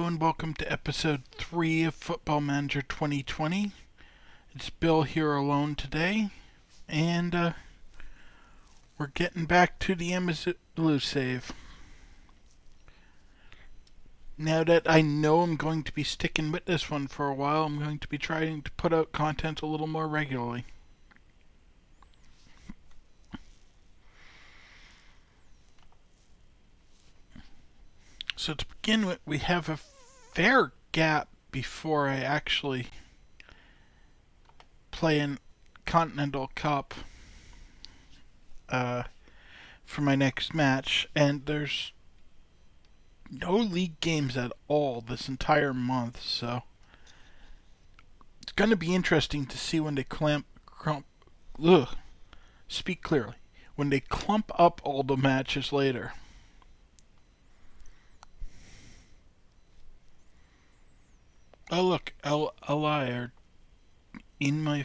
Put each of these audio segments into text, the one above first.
Hello and welcome to episode 3 of Football Manager 2020. It's Bill here alone today, and we're getting back to the Amazulu save. Now that I know I'm going to be sticking with this one for a while, I'm going to be trying to put out content a little more regularly. So to begin with, we have a fair gap before I actually play in Continental Cup for my next match, and there's no league games at all this entire month, so it's going to be interesting to see when they speak clearly, when they clump up all the matches later. Oh look, LI are in my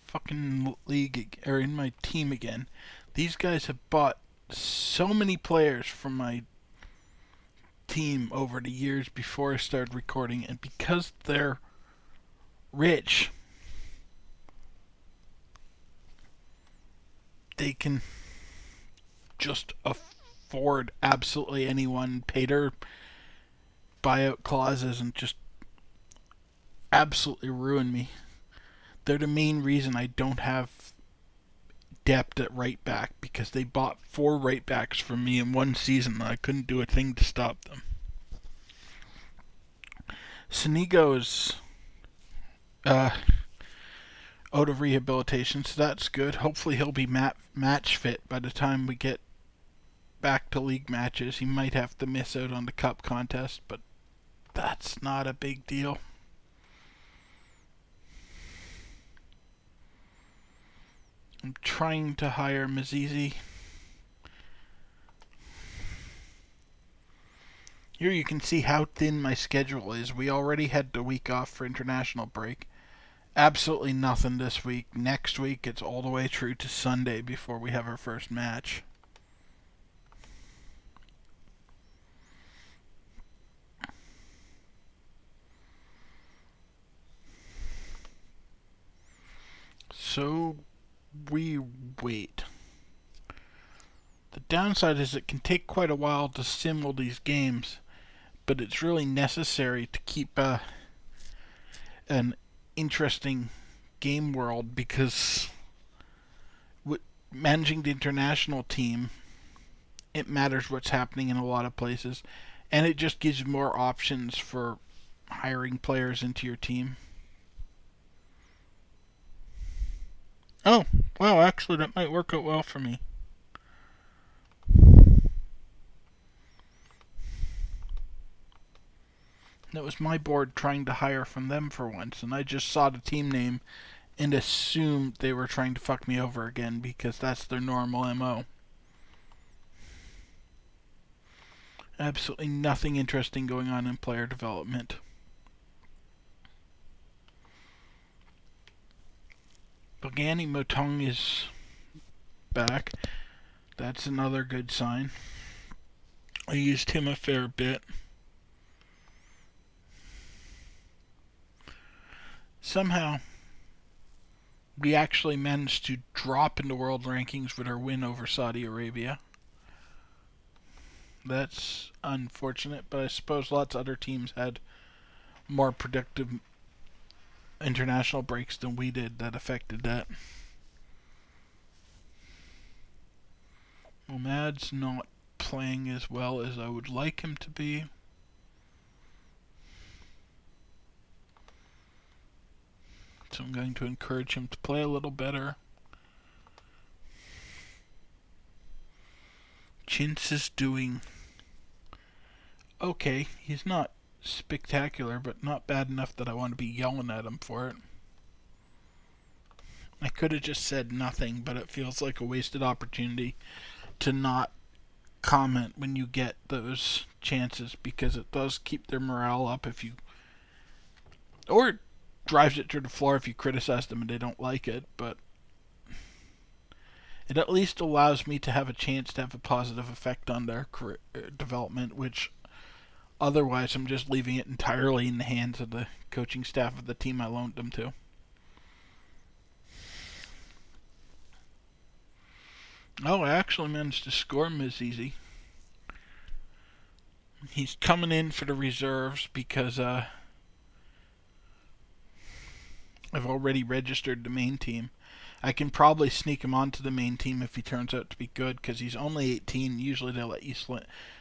fucking league, or in my team again. These guys have bought so many players from my team over the years before I started recording, and because they're rich, they can just afford absolutely anyone, pay their buyout clauses, and just absolutely ruin me. They're the main reason I don't have depth at right back, because they bought 4 right backs from me in one season and I couldn't do a thing to stop them. Sinigo is out of rehabilitation, so that's good. Hopefully he'll be match fit by the time we get back to league matches. He might have to miss out on the cup contest, but that's not a big deal. I'm trying to hire Mazizi. Here you can see how thin my schedule is. We already had the week off for international break. Absolutely nothing this week. Next week it's all the way through to Sunday before we have our first match. So we wait. The downside is it can take quite a while to sim all these games, but it's really necessary to keep an interesting game world, because with managing the international team, it matters what's happening in a lot of places, and it just gives you more options for hiring players into your team. Oh, wow, actually that might work out well for me. That was my board trying to hire from them for once, and I just saw the team name and assumed they were trying to fuck me over again, because that's their normal MO. Absolutely nothing interesting going on in player development. Bogani Motong is back. That's another good sign. I used him a fair bit. Somehow, we actually managed to drop into world rankings with our win over Saudi Arabia. That's unfortunate, but I suppose lots of other teams had more productive international breaks than we did that affected that. Omad's not playing as well as I would like him to be. So I'm going to encourage him to play a little better. Chintz is doing okay. He's not spectacular, but not bad enough that I want to be yelling at him for it. I could have just said nothing, but it feels like a wasted opportunity to not comment when you get those chances, because it does keep their morale up if you, or it drives it to the floor if you criticize them and they don't like it, but it at least allows me to have a chance to have a positive effect on their career development, which Otherwise, I'm just leaving it entirely in the hands of the coaching staff of the team I loaned them to. Oh, I actually managed to score him as easy. He's coming in for the reserves because I've already registered the main team. I can probably sneak him onto the main team if he turns out to be good, because he's only 18. Usually they'll let you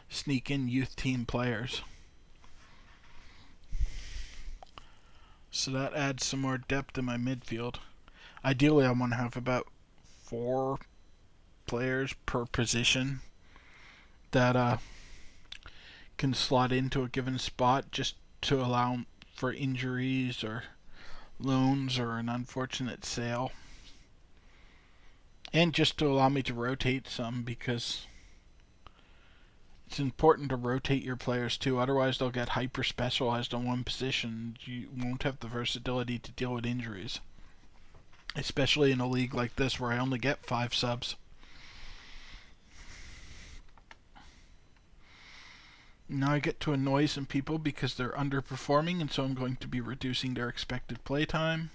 sneak in youth team players. So that adds some more depth in my midfield. Ideally, I want to have about 4 players per position that can slot into a given spot, just to allow for injuries or loans or an unfortunate sale. And just to allow me to rotate some, because it's important to rotate your players too. Otherwise, they'll get hyper specialized on one position. You won't have the versatility to deal with injuries, especially in a league like this where I only get 5 subs. Now I get to annoy some people because they're underperforming, and so I'm going to be reducing their expected playtime.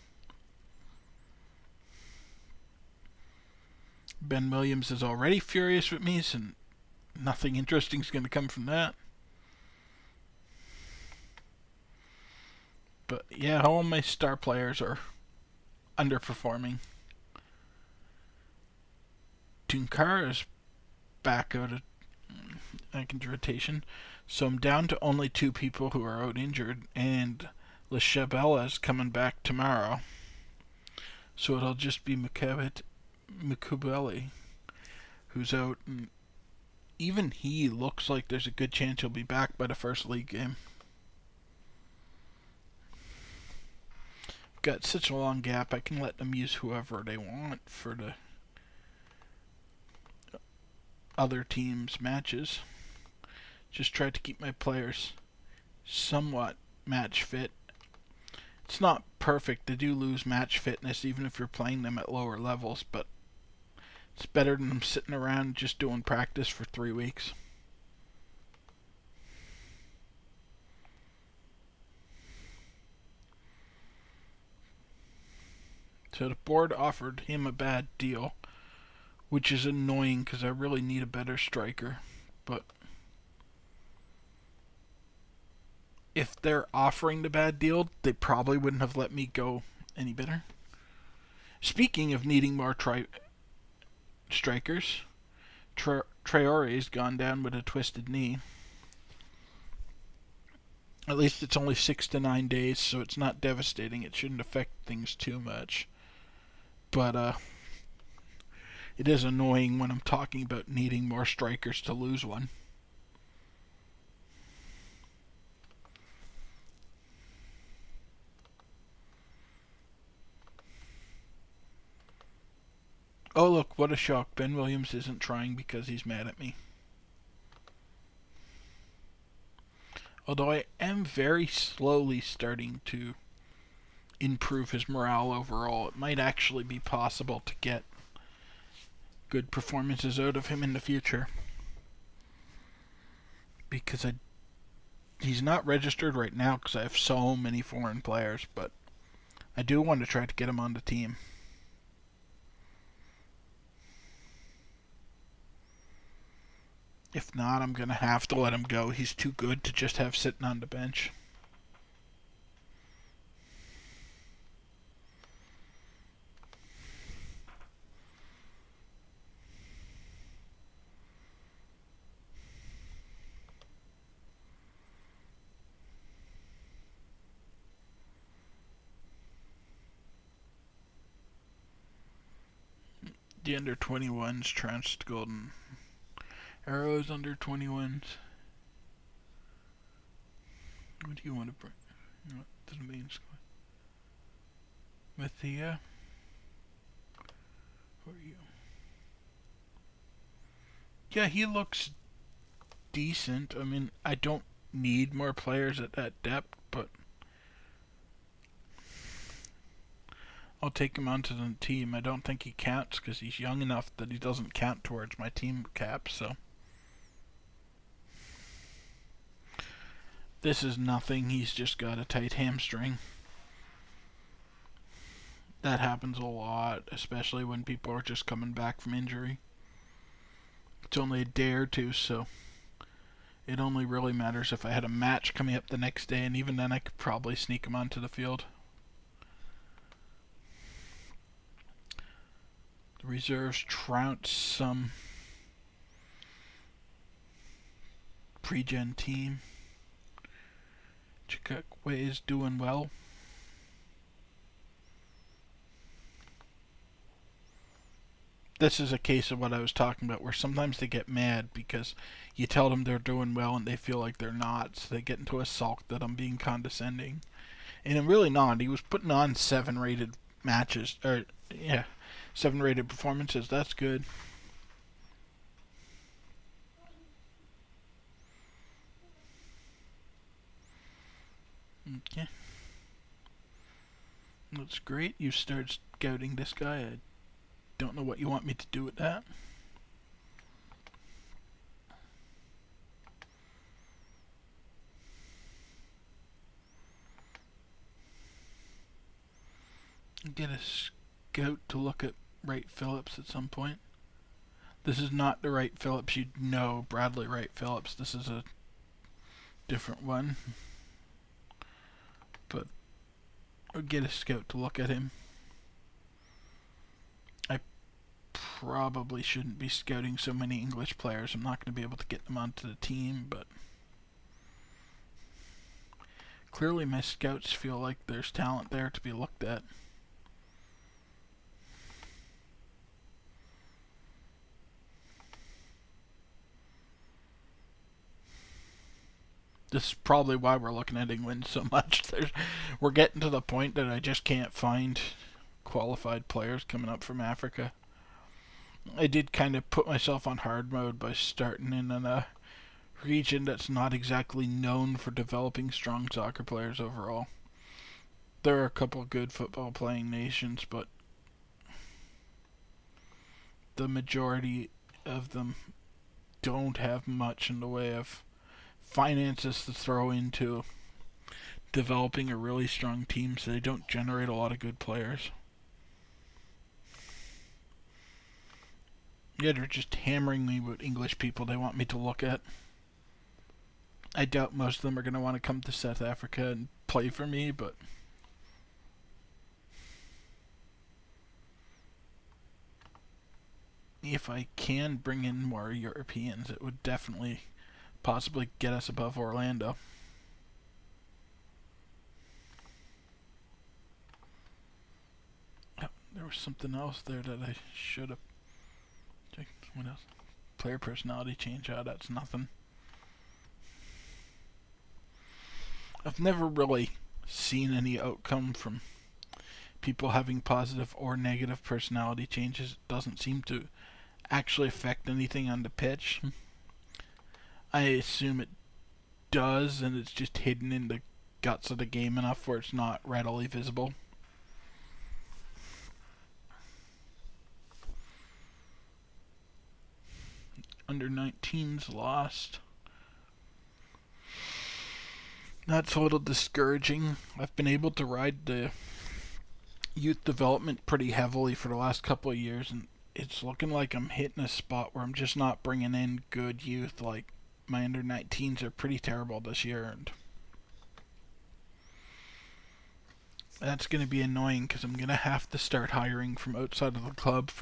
Ben Williams is already furious with me, so nothing interesting is going to come from that. But yeah, all my star players are underperforming. Tunkar is back out of rotation, so I'm down to only 2 people who are out injured, and Lechabella is coming back tomorrow. So it'll just be Mukubeli who's out, and even he looks like there's a good chance he'll be back by the first league game. Got such a long gap, I can let them use whoever they want for the other team's matches. Just try to keep my players somewhat match fit. It's not perfect, they do lose match fitness even if you're playing them at lower levels, but it's better than them sitting around just doing practice for 3 weeks. So the board offered him a bad deal, which is annoying because I really need a better striker. But if they're offering the bad deal, they probably wouldn't have let me go any better. Speaking of needing more strikers, Traore's gone down with a twisted knee. At least it's only 6 to 9 days, so it's not devastating. It shouldn't affect things too much. But it is annoying when I'm talking about needing more strikers to lose one. Oh look, what a shock. Ben Williams isn't trying because he's mad at me. Although I am very slowly starting to improve his morale overall, it might actually be possible to get good performances out of him in the future. Because he's not registered right now because I have so many foreign players, but I do want to try to get him on the team. If not, I'm going to have to let him go. He's too good to just have sitting on the bench. The under 21s trounced Golden Arrows under 21s. What do you want to bring? What the main squad? With the who are you? Yeah, he looks decent. I mean, I don't need more players at that depth, but I'll take him onto the team. I don't think he counts because he's young enough that he doesn't count towards my team cap, so This is nothing. He's just got a tight hamstring. That happens a lot, especially when people are just coming back from injury. It's only a day or two, so it only really matters if I had a match coming up the next day, and even then I could probably sneak him onto the field. The reserves trounce some pre-gen team. Chikakwe is doing well. This is a case of what I was talking about, where sometimes they get mad because you tell them they're doing well and they feel like they're not, so they get into a sulk that I'm being condescending. And I'm really not. He was putting on 7 rated matches, or, yeah, 7 rated performances. That's good. Okay. That's great. You start scouting this guy. I don't know what you want me to do with that. Get a scout to look at Wright Phillips at some point. This is not the Wright Phillips you know, Bradley Wright Phillips. This is a different one. But I'll get a scout to look at him. I probably shouldn't be scouting so many English players. I'm not going to be able to get them onto the team, but clearly my scouts feel like there's talent there to be looked at. This is probably why we're looking at England so much. We're getting to the point that I just can't find qualified players coming up from Africa. I did kind of put myself on hard mode by starting in a region that's not exactly known for developing strong soccer players overall. There are a couple good football playing nations, but the majority of them don't have much in the way of finances to throw into developing a really strong team, so they don't generate a lot of good players. Yeah, they're just hammering me with English people they want me to look at. I doubt most of them are going to want to come to South Africa and play for me, but if I can bring in more Europeans, it would definitely possibly get us above Orlando. Oh, there was something else there that I should have checked. What else? Player personality change. Oh, that's nothing. I've never really seen any outcome from people having positive or negative personality changes. It doesn't seem to actually affect anything on the pitch. I assume it does, and it's just hidden in the guts of the game enough where it's not readily visible. Under 19s lost. That's a little discouraging. I've been able to ride the youth development pretty heavily for the last couple of years, and it's looking like I'm hitting a spot where I'm just not bringing in good youth. Like, my under 19s are pretty terrible this year, and that's going to be annoying because I'm going to have to start hiring from outside of the club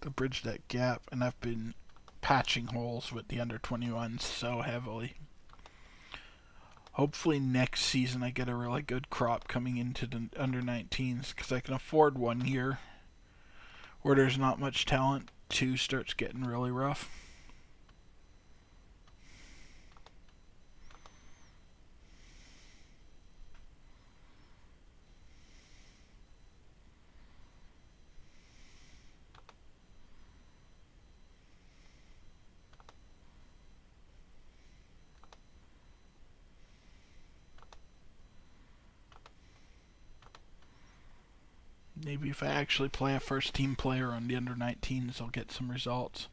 to bridge that gap, and I've been patching holes with the under 21s so heavily. Hopefully next season I get a really good crop coming into the under 19s, because I can afford 1 year where there's not much talent. 2 starts getting really rough. Maybe if I actually play a first team player on the under 19s, I'll get some results.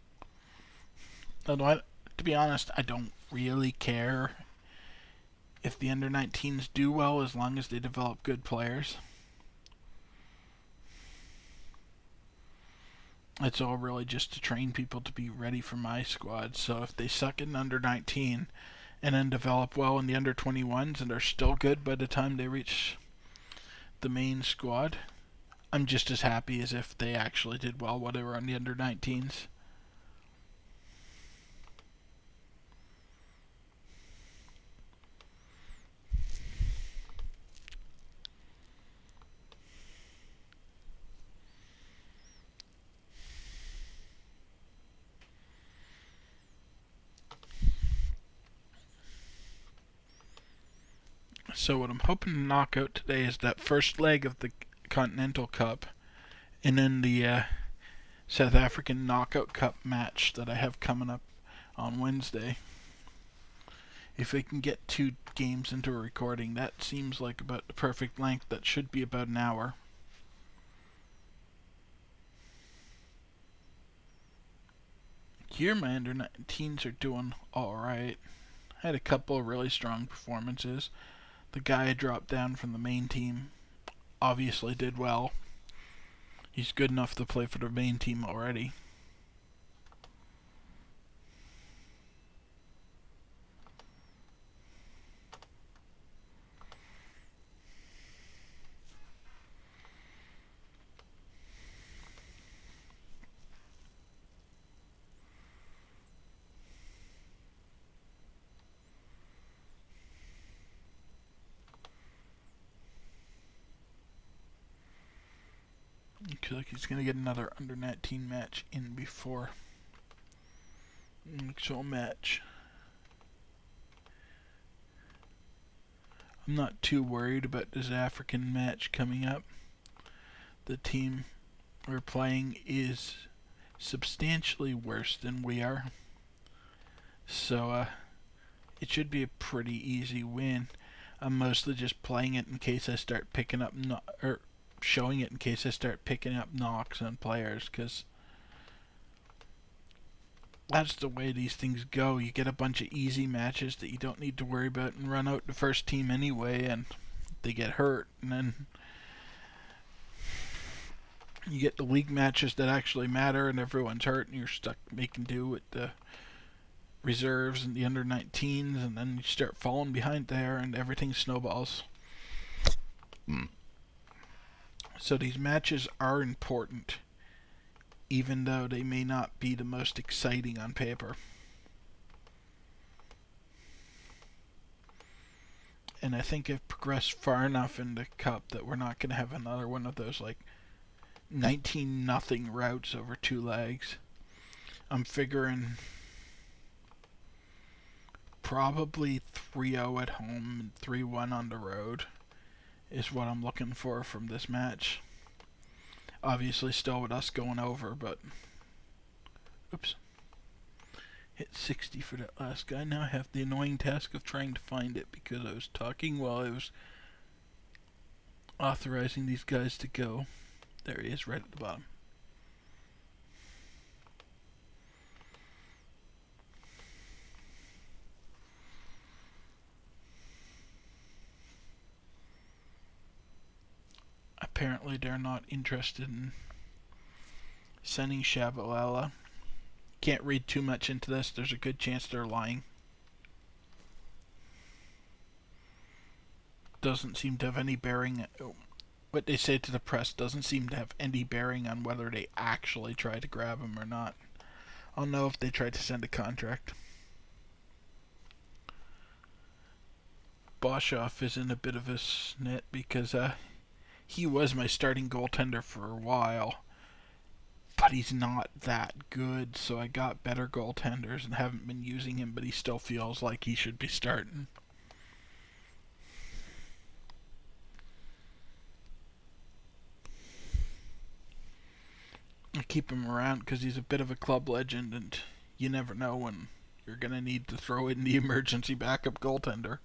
Although, to be honest, I don't really care if the under 19s do well, as long as they develop good players, it's all really just to train people to be ready for my squad. So if they suck in under 19 and then develop well in the under 21s and are still good by the time they reach the main squad, I'm just as happy as if they actually did well while they were on the under 19s. So what I'm hoping to knock out today is that first leg of the Continental Cup, and then the South African Knockout Cup match that I have coming up on Wednesday. If we can get 2 games into a recording, that seems like about the perfect length. That should be about an hour. Here my under 19s are doing alright. Had a couple of really strong performances. The guy I dropped down from the main team obviously did well. He's good enough to play for the main team already. Looks like he's going to get another under 19 match in before actual match. I'm not too worried about this African match coming up. The team we're playing is substantially worse than we are. So it should be a pretty easy win. I'm mostly just playing it in case I start picking up or showing it in case I start picking up knocks on players, because that's the way these things go. You get a bunch of easy matches that you don't need to worry about and run out the first team anyway, and they get hurt, and then you get the league matches that actually matter and everyone's hurt and you're stuck making do with the reserves and the under 19s, and then you start falling behind there and everything snowballs. So these matches are important, even though they may not be the most exciting on paper. And I think I've progressed far enough in the cup that we're not going to have another one of those like 19-0 routes over 2 legs. I'm figuring probably 3-0 at home and 3-1 on the road is what I'm looking for from this match. Obviously still with us going over, but oops. Hit 60 for that last guy. Now I have the annoying task of trying to find it because I was talking while I was authorizing these guys to go. There he is, right at the bottom. Apparently they're not interested in sending Shabalala. Can't read too much into this. There's a good chance they're lying. Doesn't seem to have any bearing. What they say to the press doesn't seem to have any bearing on whether they actually try to grab him or not. I'll know if they try to send a contract. Boshoff is in a bit of a snit because he was my starting goaltender for a while, but he's not that good, so I got better goaltenders and haven't been using him, but he still feels like he should be starting. I keep him around because he's a bit of a club legend, and you never know when you're going to need to throw in the emergency backup goaltender.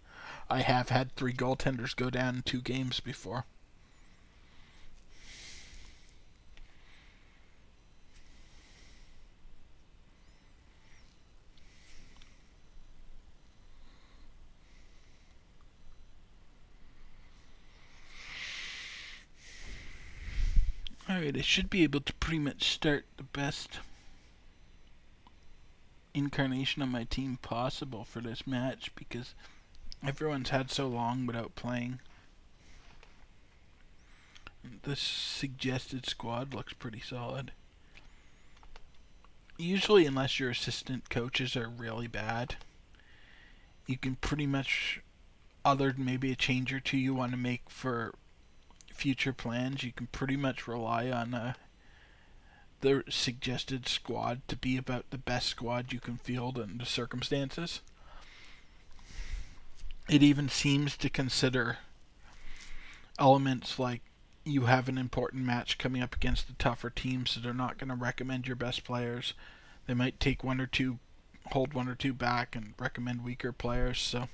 I have had 3 goaltenders go down in 2 games before. Alright, I should be able to pretty much start the best incarnation of my team possible for this match because everyone's had so long without playing. This suggested squad looks pretty solid. Usually, unless your assistant coaches are really bad, you can pretty much, other than maybe a change or two you want to make for future plans, you can pretty much rely on the suggested squad to be about the best squad you can field in the circumstances. It even seems to consider elements like you have an important match coming up against a tougher team, so they're not going to recommend your best players. They might take hold one or two back and recommend weaker players, so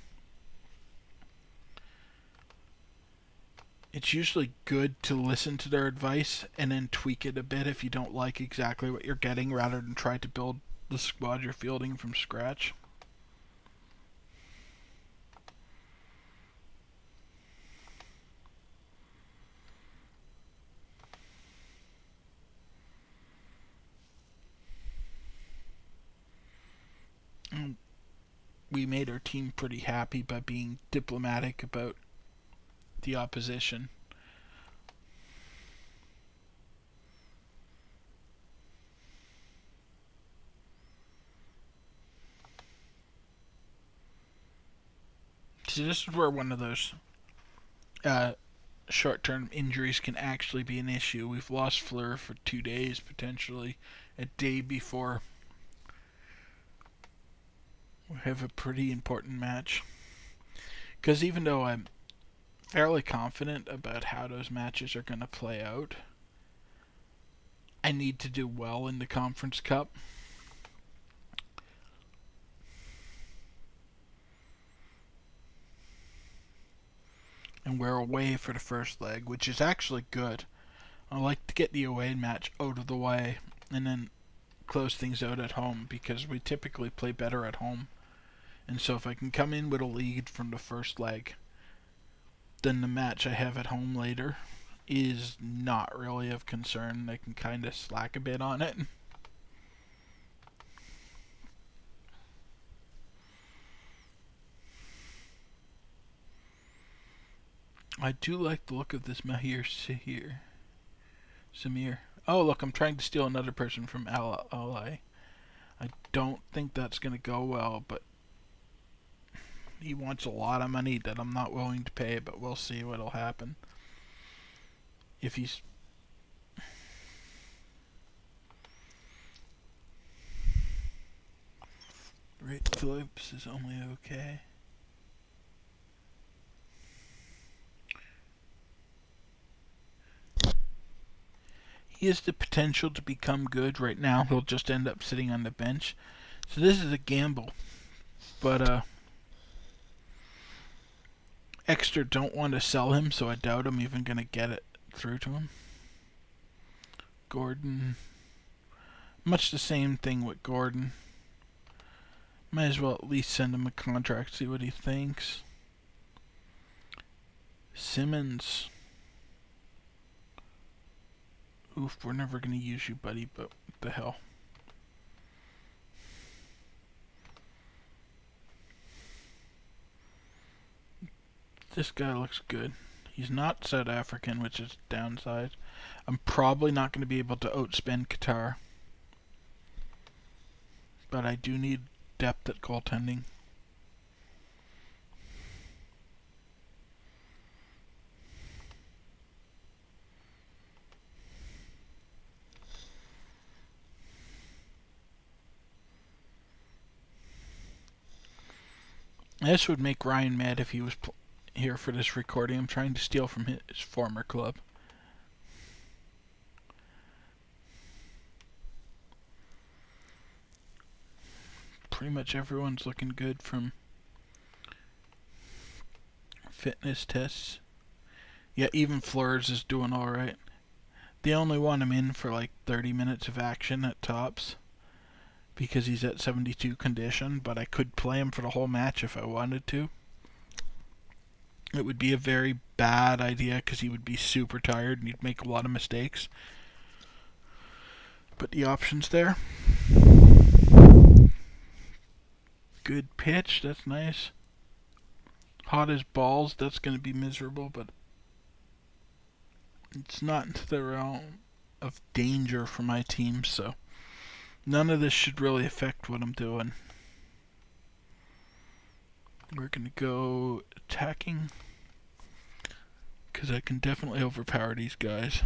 it's usually good to listen to their advice and then tweak it a bit if you don't like exactly what you're getting, rather than try to build the squad you're fielding from scratch. We made our team pretty happy by being diplomatic about the opposition. So this is where one of those short-term injuries can actually be an issue. We've lost Fleur for 2 days, potentially a day before we have a pretty important match. Because even though I'm fairly confident about how those matches are going to play out, I need to do well in the Conference Cup. And we're away for the first leg, which is actually good. I like to get the away match out of the way and then close things out at home, because we typically play better at home. And so if I can come in with a lead from the first leg, then the match I have at home later is not really of concern. I can kind of slack a bit on it. I do like the look of this Mahir Samir. Oh, look, I'm trying to steal another person from Ally. I don't think that's going to go well, but he wants a lot of money that I'm not willing to pay, but we'll see what'll happen. If he's... Right, Phillips is only okay. He has the potential to become good. Right now, he'll just end up sitting on the bench. So this is a gamble. But, Exeter don't want to sell him, so I doubt I'm even going to get it through to him. Gordon. Much the same thing with Gordon. Might as well at least send him a contract, see what he thinks. Simmons. Oof, we're never going to use you, buddy, but what the hell. This guy looks good. He's not South African, which is a downside. I'm probably not going to be able to outspend Qatar. But I do need depth at goaltending. This would make Ryan mad if he was here for this recording. I'm trying to steal from his former club. Pretty much everyone's looking good from fitness tests. Yeah, even Fleurs is doing alright. They only want him in for like 30 minutes of action at tops, because he's at 72 condition, but I could play him for the whole match if I wanted to. It would be a very bad idea because he would be super tired and he'd make a lot of mistakes. But the options there. Good pitch, that's nice. Hot as balls, that's going to be miserable, but it's not into the realm of danger for my team, so none of this should really affect what I'm doing. We're going to go attacking, because I can definitely overpower these guys.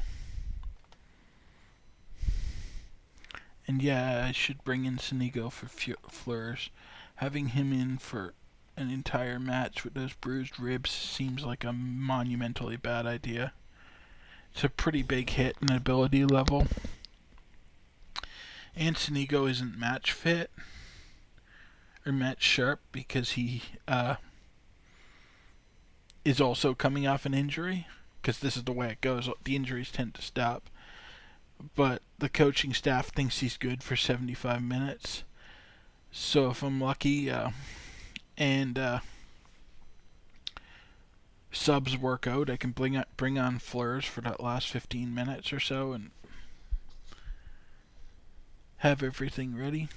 And yeah, I should bring in Sinigo for Fleurs. Having him in for an entire match with those bruised ribs seems like a monumentally bad idea. It's a pretty big hit in ability level. And Sinigo isn't match fit or match sharp because he is also coming off an injury, because this is the way it goes. The injuries tend to stop. But the coaching staff thinks he's good for 75 minutes. So if I'm lucky and subs work out, I can bring on Fleurs for that last 15 minutes or so and have everything ready.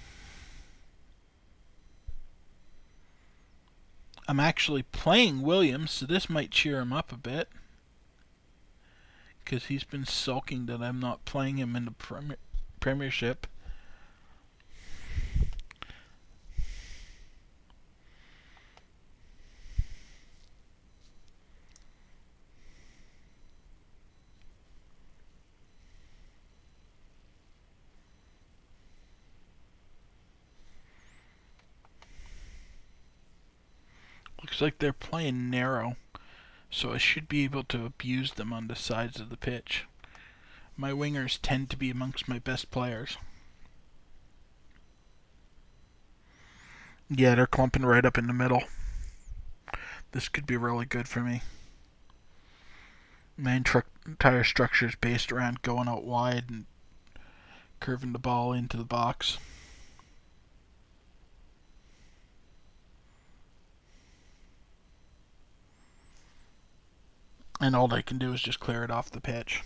I'm actually playing Williams, so this might cheer him up a bit, because he's been sulking that I'm not playing him in the Premiership. Looks like they're playing narrow, so I should be able to abuse them on the sides of the pitch. My wingers tend to be amongst my best players. Yeah, they're clumping right up in the middle. This could be really good for me. My entire structure is based around going out wide and curving the ball into the box. And all they can do is just clear it off the pitch.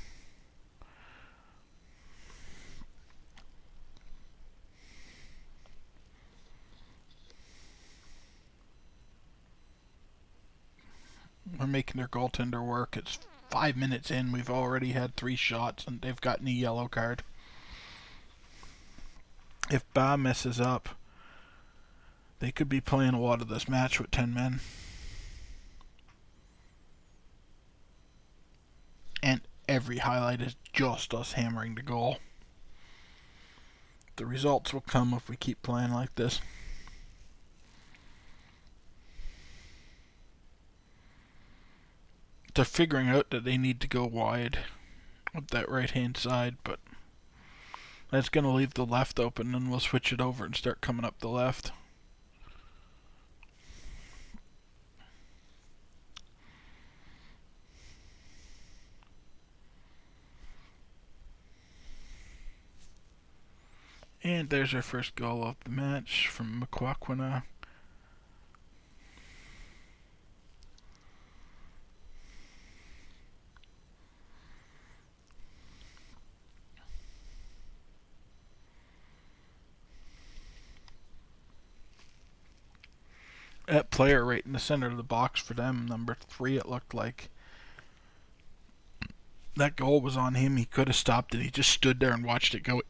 We're making their goaltender work. It's 5 minutes in. We've already had 3 shots, and they've gotten a yellow card. If Ba messes up, they could be playing a lot of this match with 10 men. And every highlight is just us hammering the goal. The results will come if we keep playing like this. They're figuring out that they need to go wide up that right hand side, but that's going to leave the left open, and we'll switch it over and start coming up the left. And there's our first goal of the match from Makwakwina. That player right in the center of the box for them, number 3 it looked like. That goal was on him. He could have stopped it. He just stood there and watched it go.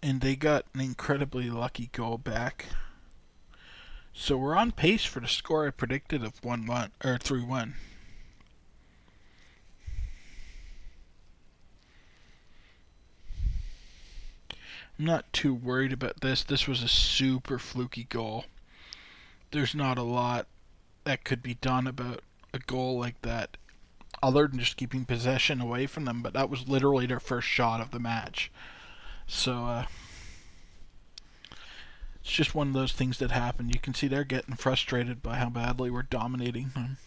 And they got an incredibly lucky goal back. So we're on pace for the score I predicted of 1-1 or 3-1. I'm not too worried about this. This was a super fluky goal. There's not a lot that could be done about a goal like that, other than just keeping possession away from them, but that was literally their first shot of the match. So, it's just one of those things that happen. You can see they're getting frustrated by how badly we're dominating them.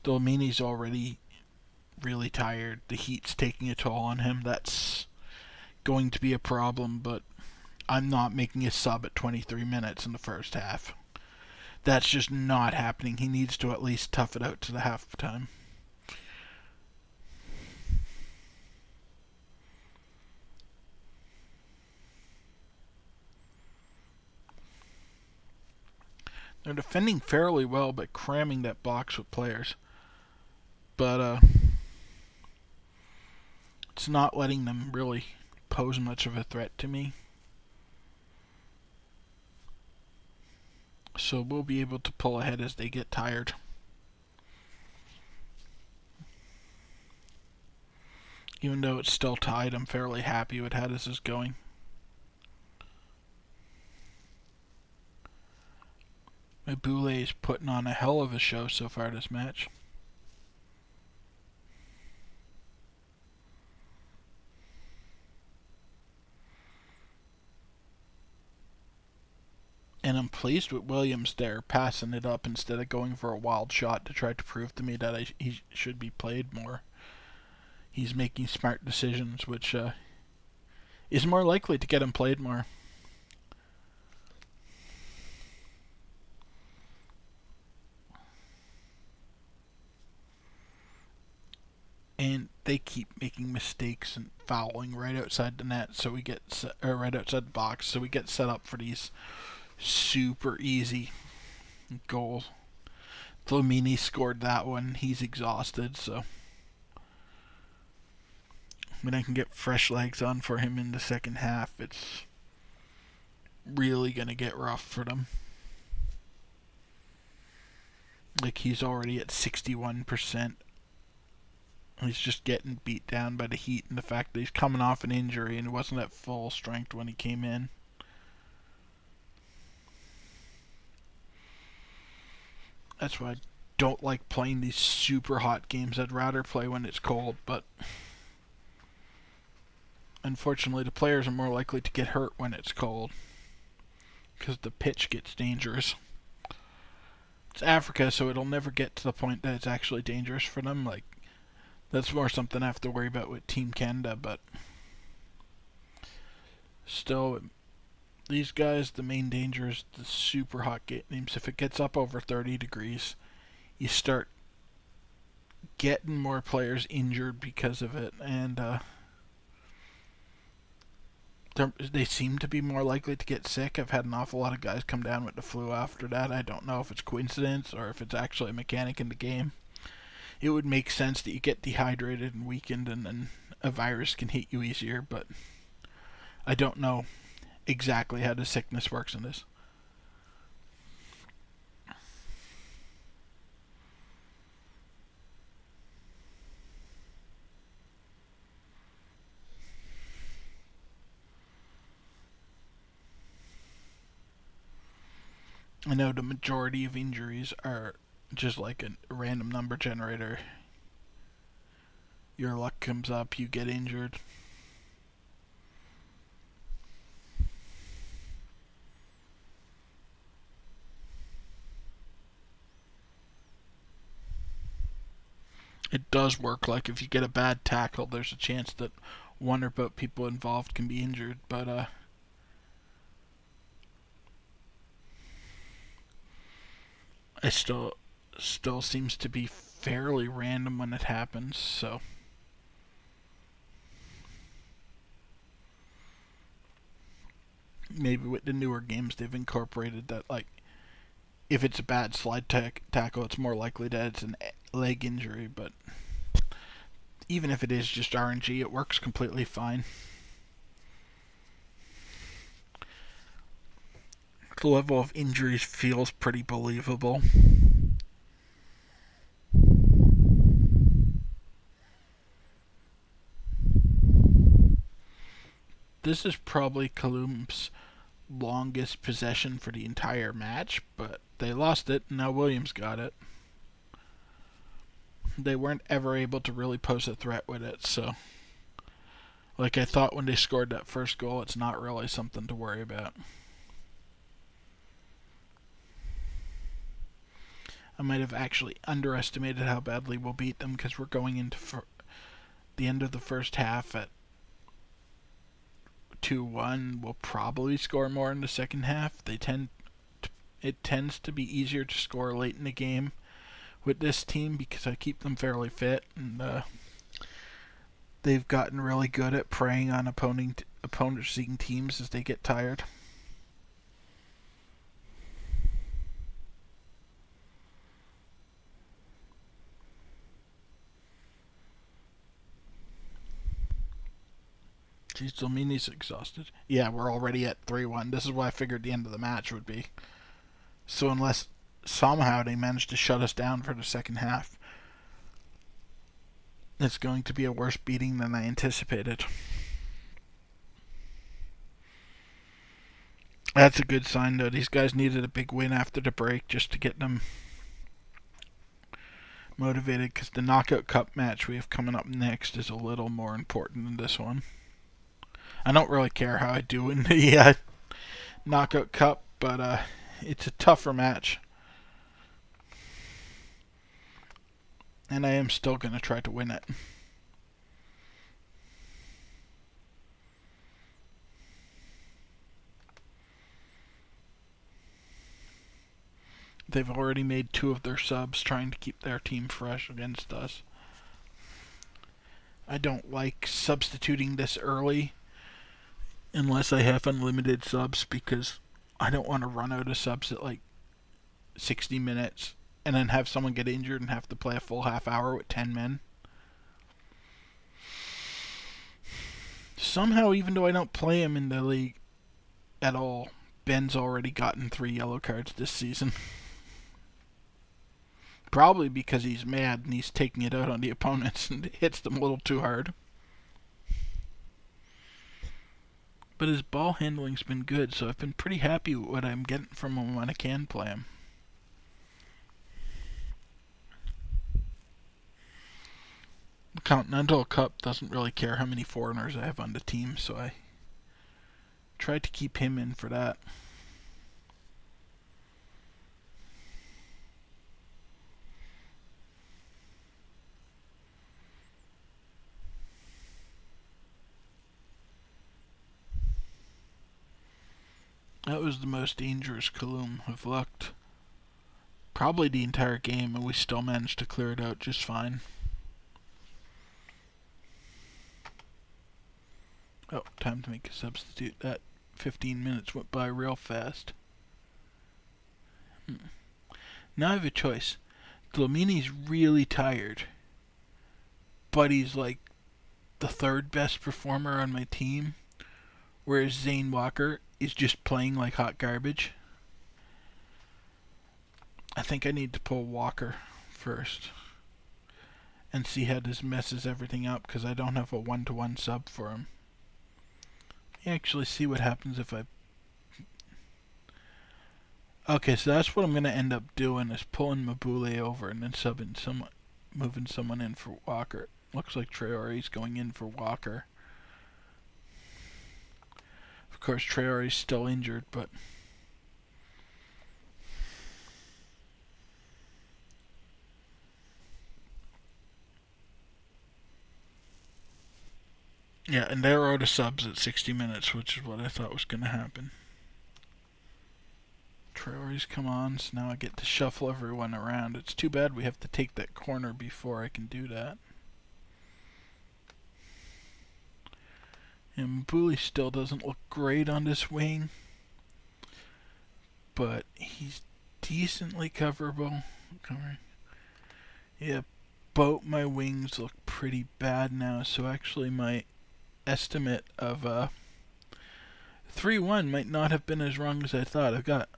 Dolmini's already really tired. The heat's taking a toll on him. That's going to be a problem, but I'm not making a sub at 23 minutes in the first half. That's just not happening. He needs to at least tough it out to the halftime. They're defending fairly well, but cramming that box with players. But it's not letting them really pose much of a threat to me. So we'll be able to pull ahead as they get tired. Even though it's still tied, I'm fairly happy with how this is going. My Boulay is putting on a hell of a show so far this match. And I'm pleased with Williams there, passing it up instead of going for a wild shot to try to prove to me that he should be played more. He's making smart decisions, which is more likely to get him played more. And they keep making mistakes and fouling right outside the net, so we get right outside the box, so we get set up for these super easy goals. Flamini scored that one. He's exhausted, so when I can get fresh legs on for him in the second half, it's really going to get rough for them. Like, he's already at 61%. He's just getting beat down by the heat and the fact that he's coming off an injury and wasn't at full strength when he came in. That's why I don't like playing these super hot games. I'd rather play when it's cold, but unfortunately the players are more likely to get hurt when it's cold because the pitch gets dangerous. It's Africa, so it'll never get to the point that it's actually dangerous for them. Like, that's more something I have to worry about with Team Canada, but still, these guys, the main danger is the super hot games. If it gets up over 30 degrees, you start getting more players injured because of it, and they seem to be more likely to get sick. I've had an awful lot of guys come down with the flu after that. I don't know if it's coincidence or if it's actually a mechanic in the game. It would make sense that you get dehydrated and weakened and then a virus can hit you easier, but I don't know exactly how the sickness works in this. I know the majority of injuries are just like a random number generator. Your luck comes up, you get injured. It does work. Like, if you get a bad tackle, there's a chance that one or both people involved can be injured, but it still seems to be fairly random when it happens, so maybe with the newer games they've incorporated that, like, if it's a bad slide tackle, it's more likely that it's an leg injury, but even if it is just RNG, it works completely fine. The level of injuries feels pretty believable. This is probably Kalum's longest possession for the entire match, but they lost it, and now Williams got it. They weren't ever able to really pose a threat with it, so like I thought when they scored that first goal, it's not really something to worry about. I might have actually underestimated how badly we'll beat them because we're going into the end of the first half at 2-1. We'll probably score more in the second half. They tend it tends to be easier to score late in the game with this team because I keep them fairly fit, and they've gotten really good at preying on opponent-seeking teams as they get tired. Geez, Delmini's exhausted. Yeah, we're already at 3-1. This is what I figured the end of the match would be. So unless somehow they manage to shut us down for the second half, it's going to be a worse beating than I anticipated. That's a good sign, though. These guys needed a big win after the break just to get them motivated, because the Knockout Cup match we have coming up next is a little more important than this one. I don't really care how I do in the Knockout Cup, but it's a tougher match. And I am still going to try to win it. They've already made 2 of their subs trying to keep their team fresh against us. I don't like substituting this early unless I have unlimited subs, because I don't want to run out of subs at like 60 minutes and then have someone get injured and have to play a full half hour with 10 men. Somehow, even though I don't play him in the league at all, Ben's already gotten 3 yellow cards this season. Probably because he's mad and he's taking it out on the opponents and hits them a little too hard. But his ball handling's been good, so I've been pretty happy with what I'm getting from him when I can play him. The Continental Cup doesn't really care how many foreigners I have on the team, so I tried to keep him in for that. That was the most dangerous Kalum I've looked probably the entire game, and we still managed to clear it out just fine. Oh, time to make a substitute. That 15 minutes went by real fast. Now I have a choice. Dlamini's really tired, but he's like the 3rd best performer on my team, whereas Zane Walker is just playing like hot garbage. I think I need to pull Walker first and see how this messes everything up, because I don't have a 1-to-1 sub for him. Actually, see what happens if I... Okay, so that's what I'm going to end up doing, is pulling Mabule over and then moving someone in for Walker. Looks like Traore's going in for Walker. Of course, Traore's still injured, but... Yeah, and they're out of subs at 60 minutes, which is what I thought was going to happen. Traore's come on, so now I get to shuffle everyone around. It's too bad we have to take that corner before I can do that. And Mbuli still doesn't look great on this wing, but he's decently coverable. Yeah, both my wings look pretty bad now, so actually my estimate of 3-1 might not have been as wrong as I thought. I've got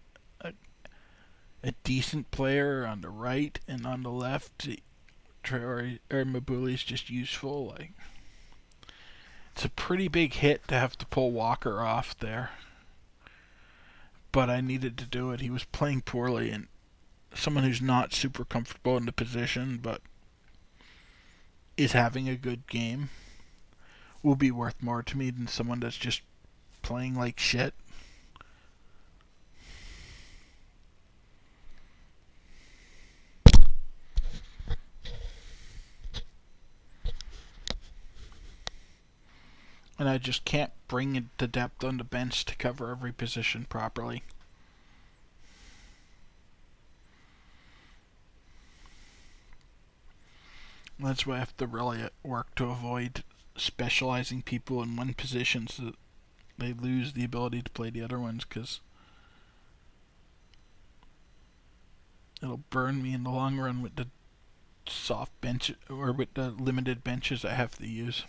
a decent player on the right, and on the left, Traore or Mabuli's just useful. Like, it's a pretty big hit to have to pull Walker off there, but I needed to do it. He was playing poorly, and someone who's not super comfortable in the position but is having a good game will be worth more to me than someone that's just playing like shit. And I just can't bring it the depth on the bench to cover every position properly. That's why I have to really work to avoid specializing people in one position so that they lose the ability to play the other ones, because it'll burn me in the long run with the soft bench or with the limited benches I have to use.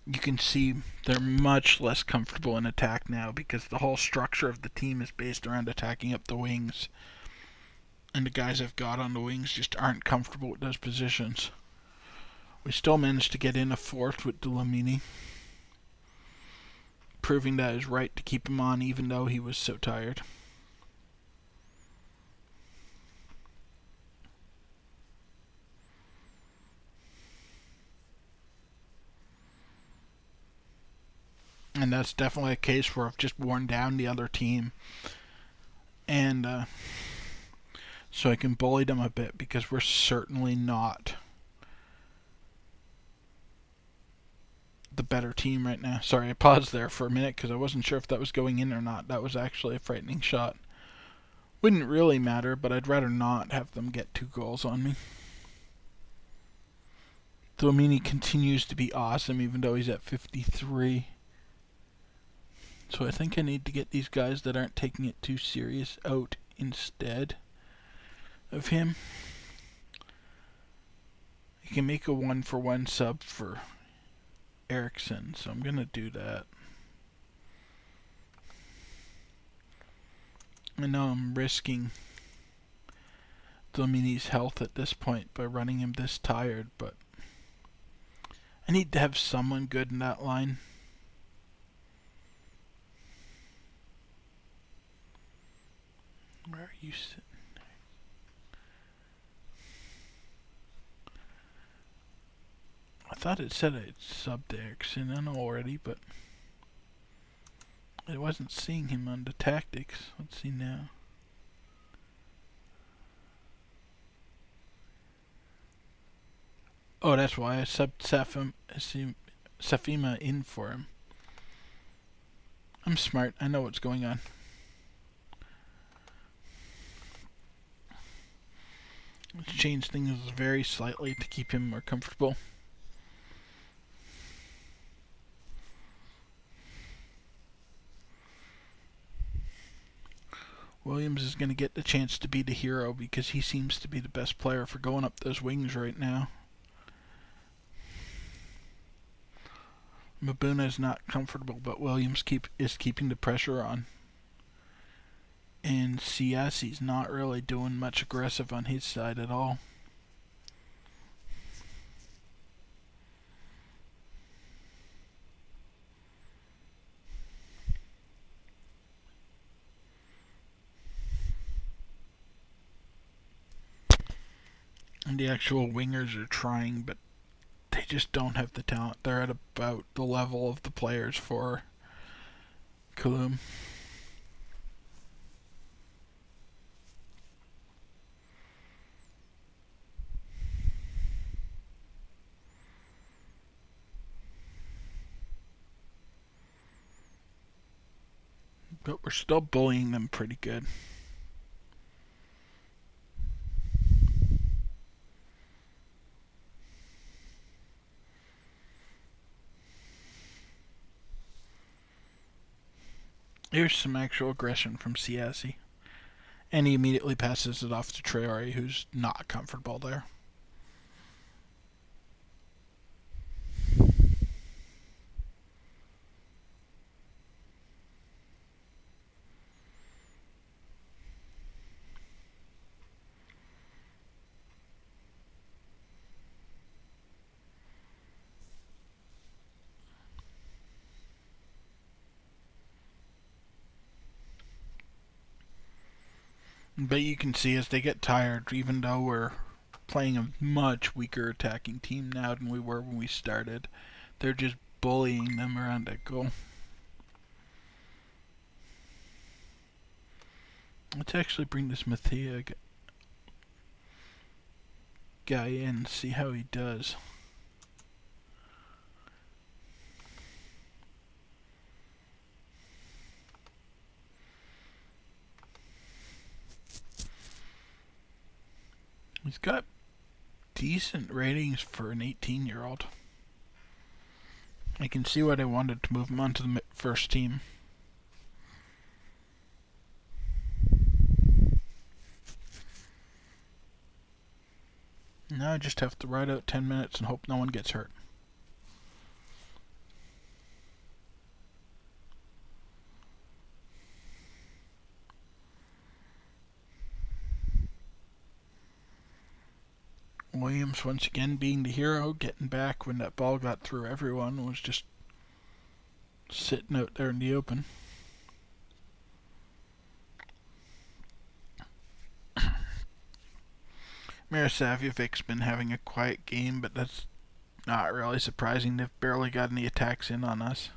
You can see they're much less comfortable in attack now because the whole structure of the team is based around attacking up the wings. And the guys I've got on the wings just aren't comfortable with those positions. We still managed to get in a fourth with Delamini, proving that I was right to keep him on even though he was so tired. And that's definitely a case where I've just worn down the other team. And so I can bully them a bit because we're certainly not the better team right now. Sorry, I paused there for a minute because I wasn't sure if that was going in or not. That was actually a frightening shot. Wouldn't really matter, but I'd rather not have them get 2 goals on me. Dlamini continues to be awesome even though he's at 53. So I think I need to get these guys that aren't taking it too serious out instead of him. I can make a 1-for-1 sub for Eriksson, so I'm going to do that. I know I'm risking Dlamini's health at this point by running him this tired, but I need to have someone good in that line. Where are you sitting? I thought it said I'd subbed Eriksson in already, but I wasn't seeing him on the tactics. Let's see now. Oh, that's why I subbed Safima in for him. I'm smart. I know what's going on. Let's change things very slightly to keep him more comfortable. Williams is going to get the chance to be the hero because he seems to be the best player for going up those wings right now. Mabuna is not comfortable, but Williams is keeping the pressure on. And Siasi's not really doing much aggressive on his side at all. And the actual wingers are trying, but they just don't have the talent. They're at about the level of the players for Kulum. But we're still bullying them pretty good. Here's some actual aggression from Siasi. And he immediately passes it off to Traore, who's not comfortable there. But you can see as they get tired, even though we're playing a much weaker attacking team now than we were when we started, they're just bullying them around that goal. Let's actually bring this Mathia guy in and see how he does. He's got decent ratings for an 18-year-old. I can see why they wanted to move him onto the first team. Now I just have to ride out 10 minutes and hope no one gets hurt. Williams once again being the hero, getting back when that ball got through everyone, was just sitting out there in the open. Mirosavljevic's been having a quiet game, but that's not really surprising. They've barely got any attacks in on us.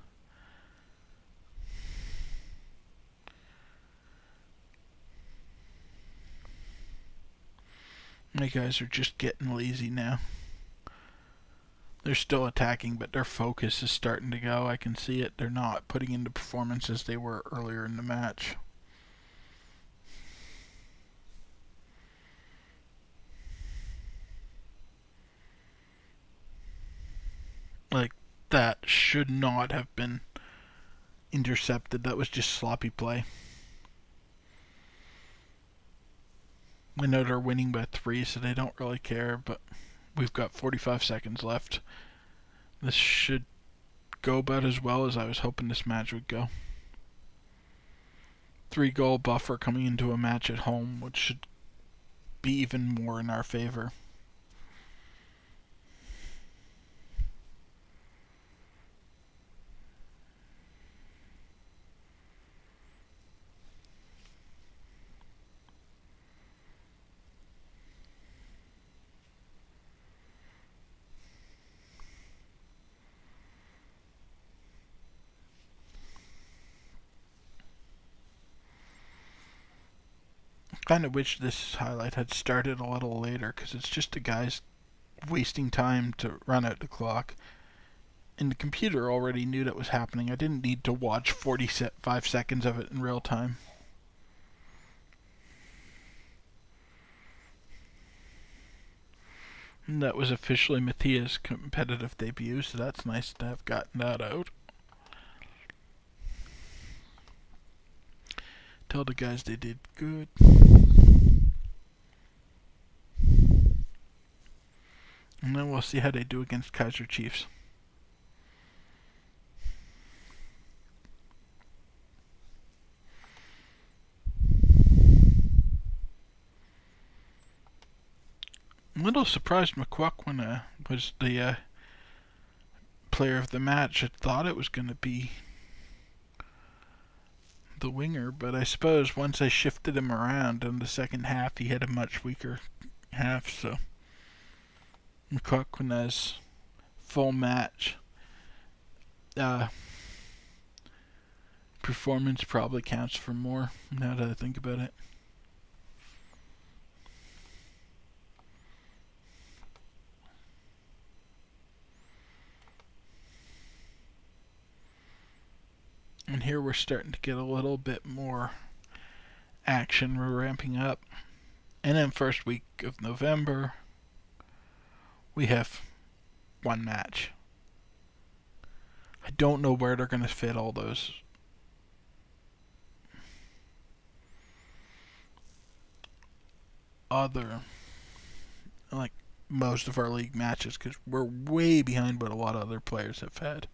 My guys are just getting lazy now. They're still attacking, but their focus is starting to go. I can see it. They're not putting in the performances they were earlier in the match. Like, that should not have been intercepted. That was just sloppy play. I know they're winning by 3, so they don't really care, but we've got 45 seconds left. This should go about as well as I was hoping this match would go. 3-goal buffer coming into a match at home, which should be even more in our favor. Kind of wish this highlight had started a little later, because it's just the guys wasting time to run out the clock. And the computer already knew that was happening. I didn't need to watch 45 seconds of it in real time. And that was officially Mathia's competitive debut, so that's nice to have gotten that out. Tell the guys they did good. And then we'll see how they do against Kaiser Chiefs. I'm a little surprised McQuackwan was the player of the match. I thought it was going to be the winger, but I suppose once I shifted him around in the second half, he had a much weaker half, so McQuackwan's full match performance probably counts for more, now that I think about it. And here we're starting to get a little bit more action. We're ramping up. And then first week of November, we have one match. I don't know where they're going to fit all those other, like, most of our league matches, because we're way behind what a lot of other players have had.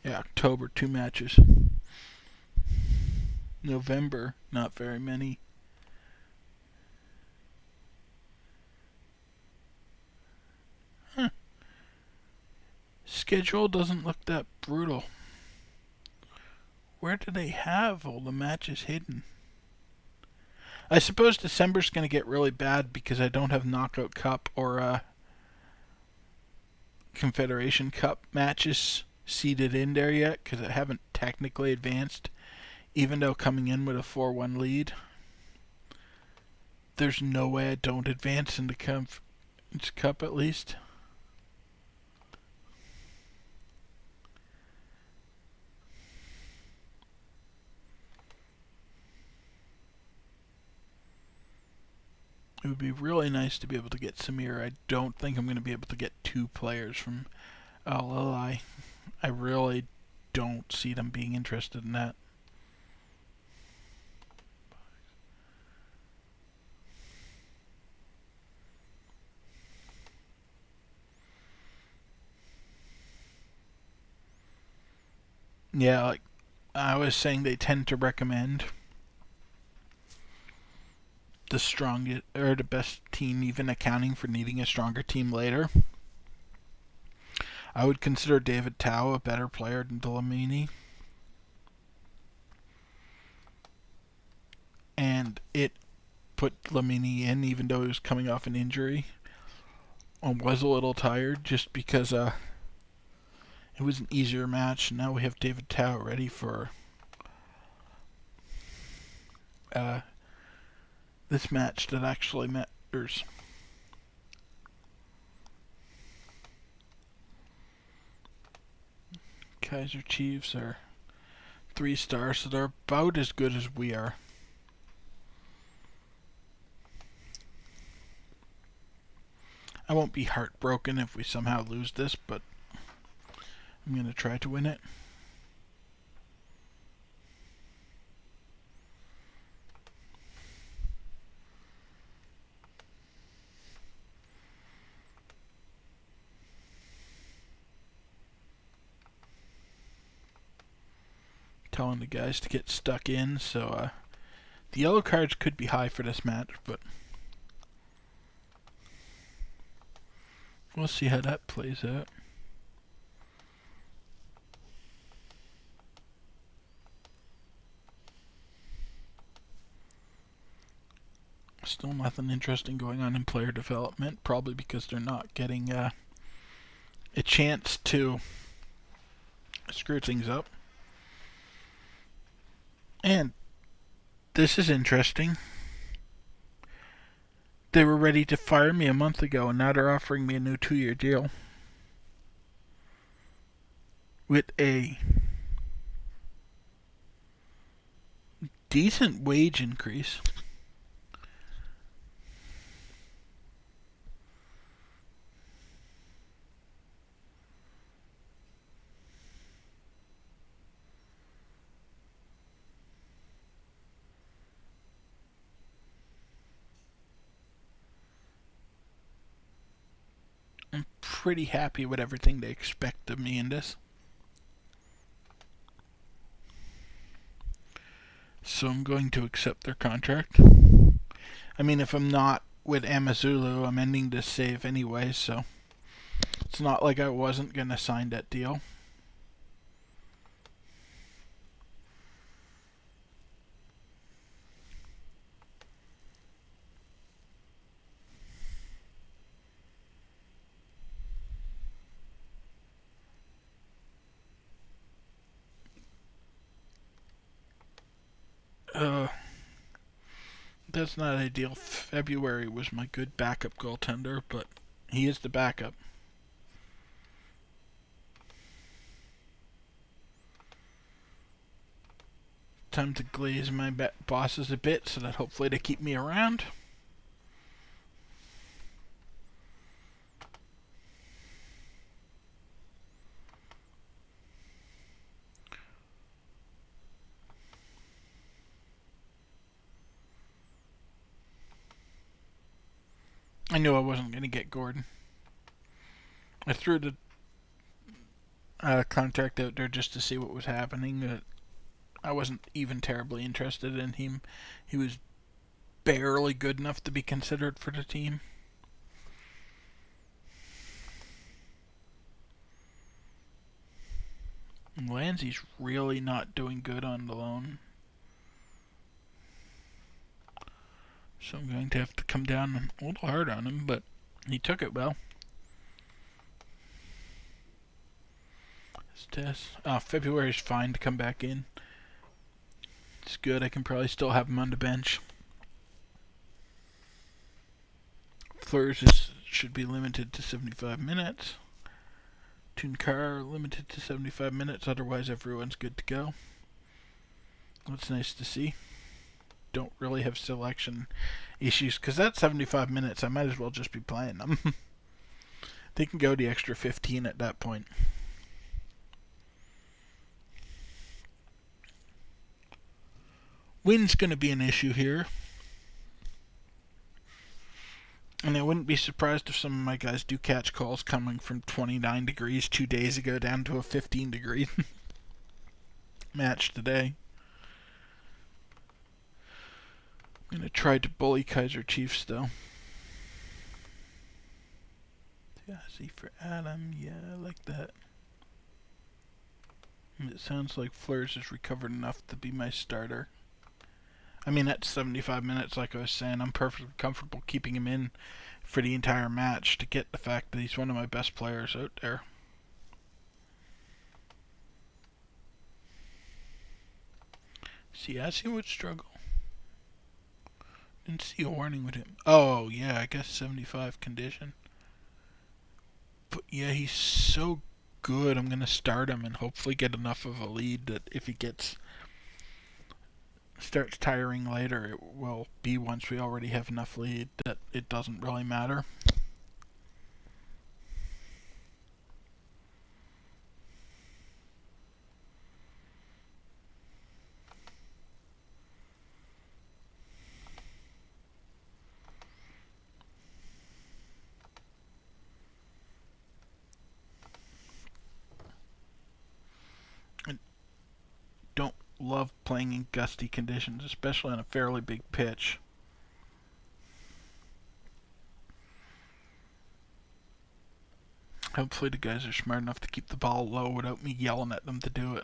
Yeah, October, 2 matches. November, not very many. Schedule doesn't look that brutal. Where do they have all the matches hidden? I suppose December's going to get really bad because I don't have Knockout Cup or Confederation Cup matches seeded in there yet, because I haven't technically advanced, even though coming in with a 4-1 lead. There's no way I don't advance in the Cup at least. It would be really nice to be able to get Samir. I don't think I'm going to be able to get 2 players from LLI. I really don't see them being interested in that. Yeah, like I was saying, they tend to recommend the strongest or the best team, even accounting for needing a stronger team later. I would consider David Tao a better player than Dlamini. And it put Dlamini in even though he was coming off an injury and was a little tired just because it was an easier match. Now we have David Tao ready for this match that actually matters. Kaiser Chiefs are 3 stars, so they're about as good as we are. I won't be heartbroken if we somehow lose this, but I'm going to try to win it. Telling the guys to get stuck in, so the yellow cards could be high for this match, but we'll see how that plays out. Still nothing interesting going on in player development, probably because they're not getting a chance to screw things up. And this is interesting. They were ready to fire me a month ago, and now they're offering me a new 2-year deal with a decent wage increase. I'm pretty happy with everything they expect of me in this. So I'm going to accept their contract. I mean, if I'm not with Amazulu, I'm ending this save anyway, so it's not like I wasn't going to sign that deal. That's not ideal. February was my good backup goaltender, but he is the backup. Time to glaze my bosses a bit so that hopefully they keep me around. I knew I wasn't going to get Gordon. I threw the contract out there just to see what was happening. I wasn't even terribly interested in him. He was barely good enough to be considered for the team. Lanzy's really not doing good on the loan. So I'm going to have to come down a little hard on him, but he took it well. His test. February's fine to come back in. It's good. I can probably still have him on the bench. Fleurs should be limited to 75 minutes. Tunkar limited to 75 minutes. Otherwise, everyone's good to go. That's nice to see. don't really have selection issues, because that's 75 minutes. I might as well just be playing them. They can go the extra 15 at that point. Wind's going to be an issue here. And I wouldn't be surprised if some of my guys do catch calls coming from 29 degrees 2 days ago down to a 15 degree match today. I'm going to try to bully Kaiser Chiefs, though. Yeah, see for Adam. Yeah, I like that. And it sounds like Fleurs has recovered enough to be my starter. I mean, at 75 minutes, like I was saying, I'm perfectly comfortable keeping him in for the entire match to get the fact that he's one of my best players out there. See, I see would struggle. Didn't see a warning with him. Oh, yeah, I guess 75 condition. But yeah, he's so good. I'm going to start him and hopefully get enough of a lead that if he starts tiring later, it will be once we already have enough lead that it doesn't really matter. I don't love playing in gusty conditions, especially on a fairly big pitch. Hopefully the guys are smart enough to keep the ball low without me yelling at them to do it.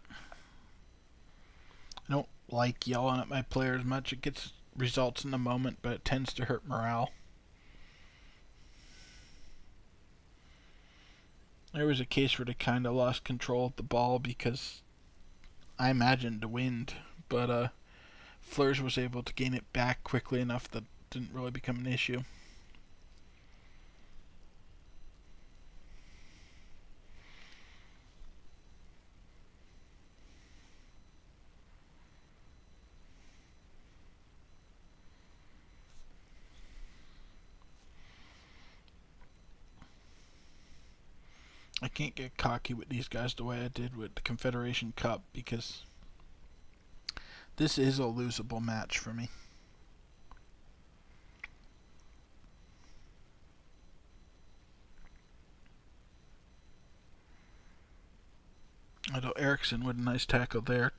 I don't like yelling at my players much. It gets results in the moment, but it tends to hurt morale. There was a case where they kind of lost control of the ball because I imagined the wind, but Fleurs was able to gain it back quickly enough that it didn't really become an issue. I can't get cocky with these guys the way I did with the Confederation Cup because this is a losable match for me. Although Eriksson with a nice tackle there.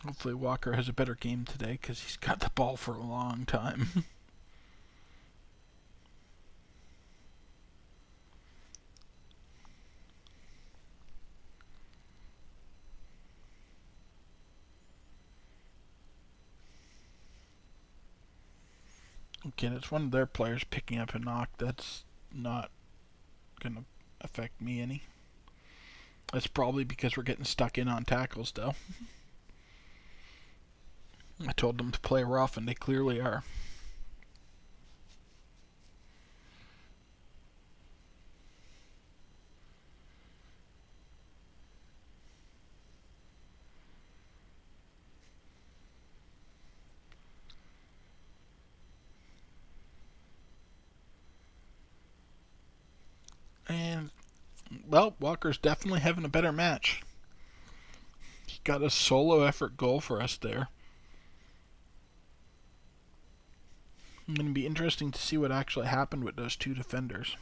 Hopefully Walker has a better game today because he's got the ball for a long time. Okay, that's one of their players picking up a knock. That's not going to affect me any. That's probably because we're getting stuck in on tackles, though. I told them to play rough, and they clearly are. And, well, Walker's definitely having a better match. He got a solo effort goal for us there. It's going to be interesting to see what actually happened with those two defenders.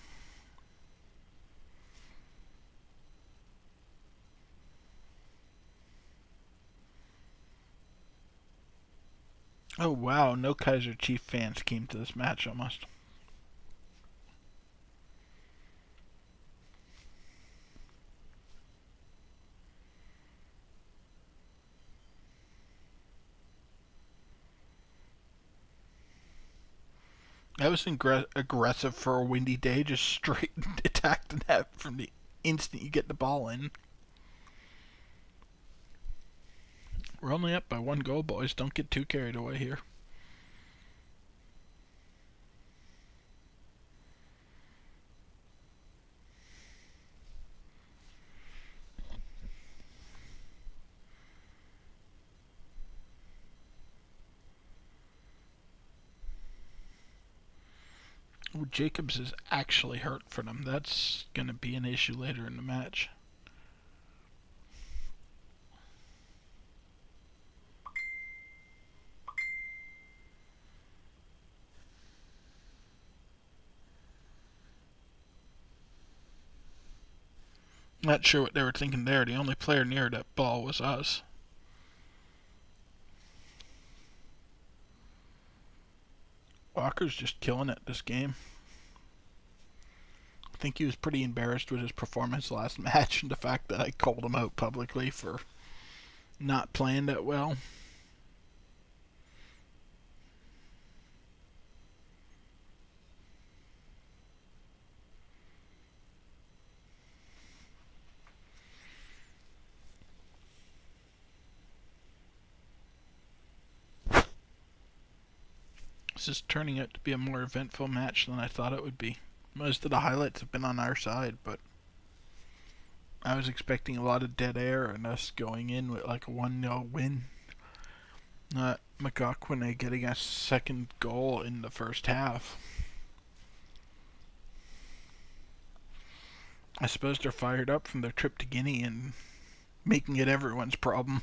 Oh wow, no Kaiser Chief fans came to this match almost. That was aggressive for a windy day, just straight attack the net from the instant you get the ball in. We're only up by 1 goal, boys. Don't get too carried away here. Oh, Jacobs is actually hurt for them. That's going to be an issue later in the match. Not sure what they were thinking there. The only player near that ball was us. Walker's just killing it this game. I think he was pretty embarrassed with his performance last match and the fact that I called him out publicly for not playing that well. This is turning out to be a more eventful match than I thought it would be. Most of the highlights have been on our side, but I was expecting a lot of dead air and us going in with like a 1-0 win. Not McGoquin getting a second goal in the first half. I suppose they're fired up from their trip to Guinea and making it everyone's problem.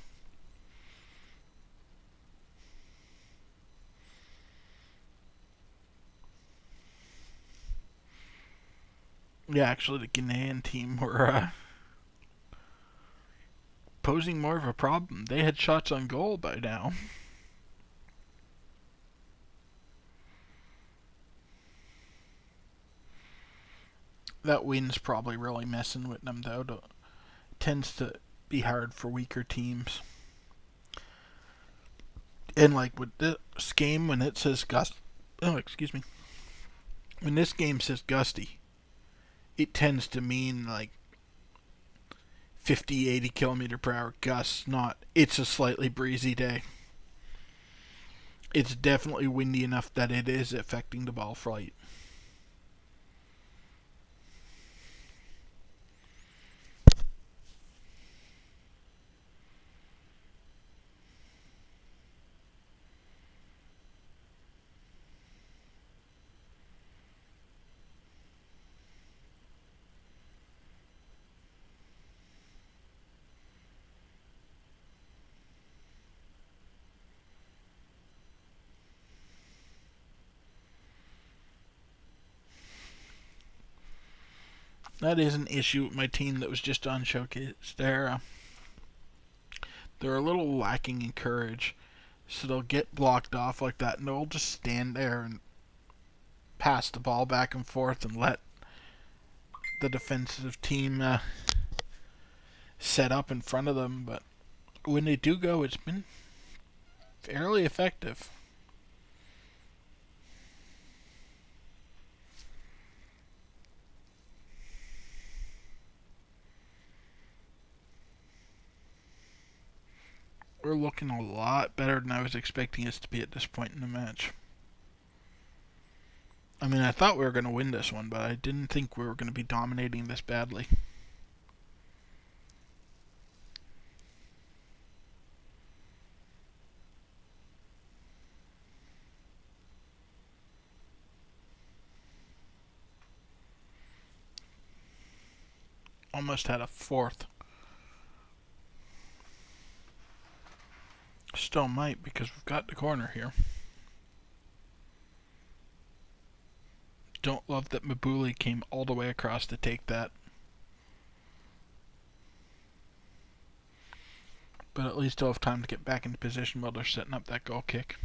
Yeah, actually, the Ghanaian team were posing more of a problem. They had shots on goal by now. That wind's probably really messing with them, though. It tends to be hard for weaker teams. And like with this game, when it says when this game says gusty, it tends to mean like 50, 80 kilometer per hour gusts, not it's a slightly breezy day. It's definitely windy enough that it is affecting the ball flight. That is an issue with my team that was just on showcase. They're a little lacking in courage, so they'll get blocked off like that, and they'll just stand there and pass the ball back and forth and let the defensive team set up in front of them. But when they do go, it's been fairly effective. We're looking a lot better than I was expecting us to be at this point in the match. I mean, I thought we were going to win this one, but I didn't think we were going to be dominating this badly. Almost had a fourth. Still might because we've got the corner here. Don't love that Mabuli came all the way across to take that. But at least he'll have time to get back into position while they're setting up that goal kick.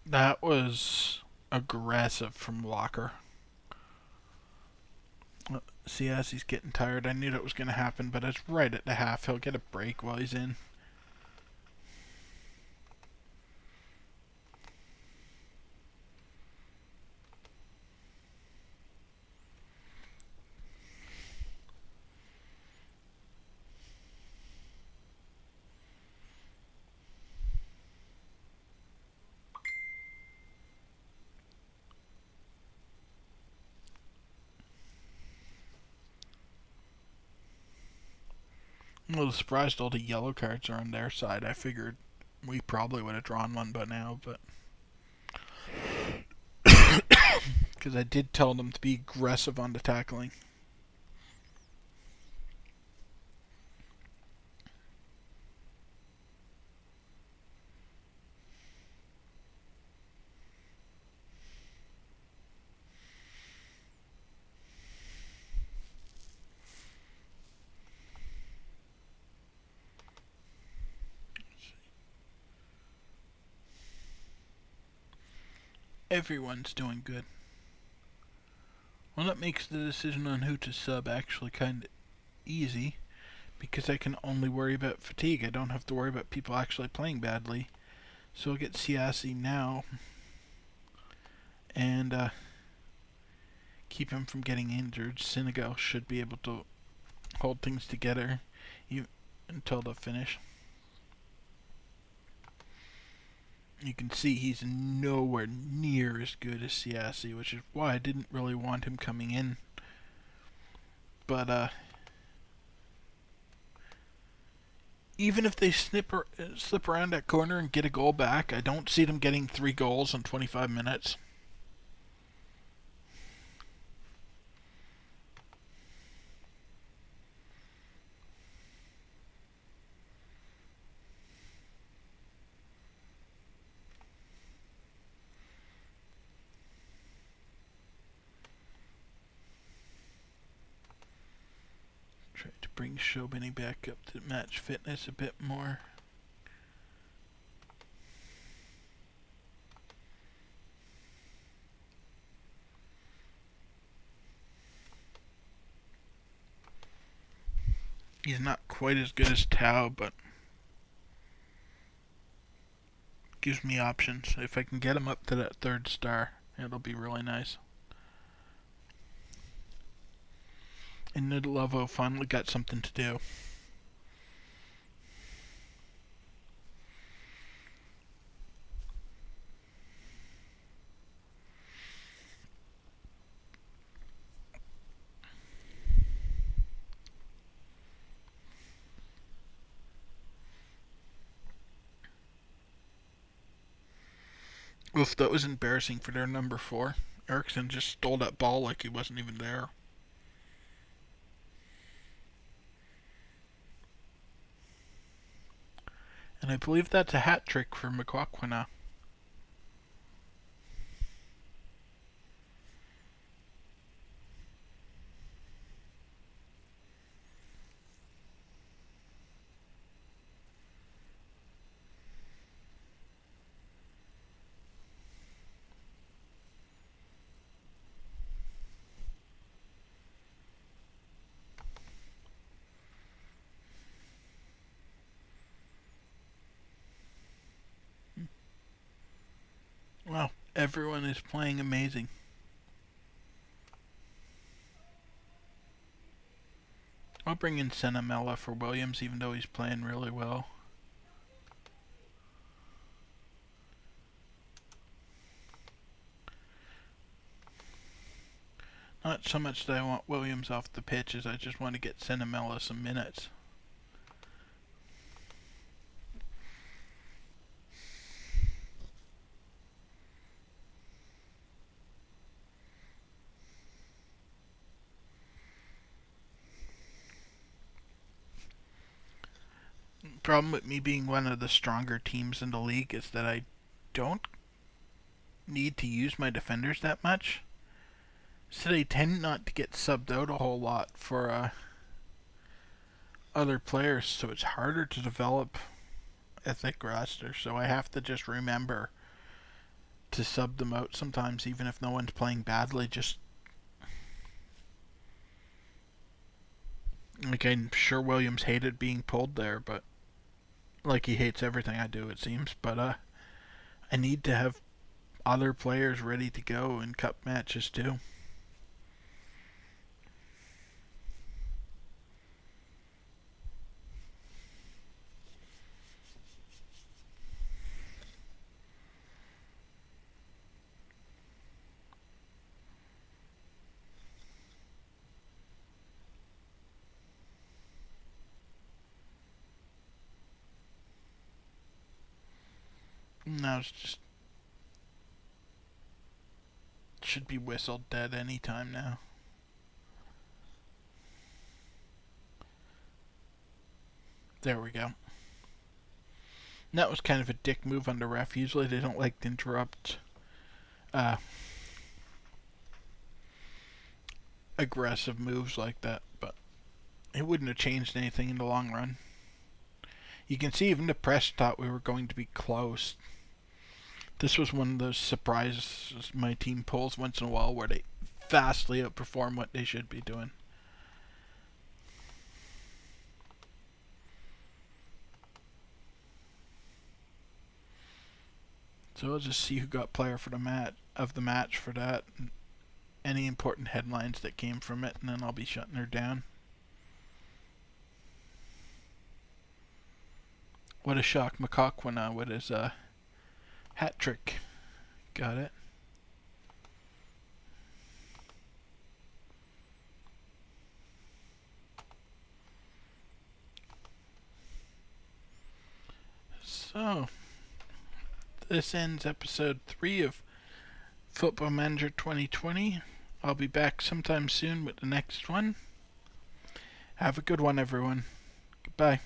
That was aggressive from Walker. See, as he's getting tired, I knew that was going to happen, but it's right at the half. He'll get a break while he's in. I'm a little surprised all the yellow cards are on their side. I figured we probably would have drawn one by now, but because I did tell them to be aggressive on the tackling. Everyone's doing good. Well, that makes the decision on who to sub actually kind of easy, because I can only worry about fatigue. I don't have to worry about people actually playing badly. So I'll get Siasi now and keep him from getting injured. Senegal should be able to hold things together until the finish. You can see he's nowhere near as good as Siasi, which is why I didn't really want him coming in. But even if they slip around that corner and get a goal back, I don't see them getting 3 goals in 25 minutes. Try to bring Shobini back up to match fitness a bit more. He's not quite as good as Tao, but gives me options. If I can get him up to that 3rd star, it'll be really nice. And Nidalovo finally got something to do. Oof, that was embarrassing for their number 4. Eriksson just stole that ball like he wasn't even there. And I believe that's a hat trick for McQuaquina. Wow, everyone is playing amazing. I'll bring in Senamela for Williams, even though he's playing really well. Not so much that I want Williams off the pitch as I just want to get Senamela some minutes. Problem with me being one of the stronger teams in the league is that I don't need to use my defenders that much. So they tend not to get subbed out a whole lot for other players, so it's harder to develop a thick roster. So I have to just remember to sub them out sometimes, even if no one's playing badly. Just like, I'm sure Williams hated being pulled there, but like he hates everything I do, it seems. But I need to have other players ready to go in cup matches too. Now it's just should be whistled dead any time now. There we go. And that was kind of a dick move on the ref. Usually they don't like to interrupt aggressive moves like that, but it wouldn't have changed anything in the long run. You can see even the press thought we were going to be close. This was one of those surprises my team pulls once in a while where they vastly outperform what they should be doing. So I'll just see who got player for the match for that. Any important headlines that came from it, and then I'll be shutting her down. What a shock, McCoquina with his hat trick. Got it. So, this ends episode 3 of Football Manager 2020. I'll be back sometime soon with the next one. Have a good one, everyone. Goodbye.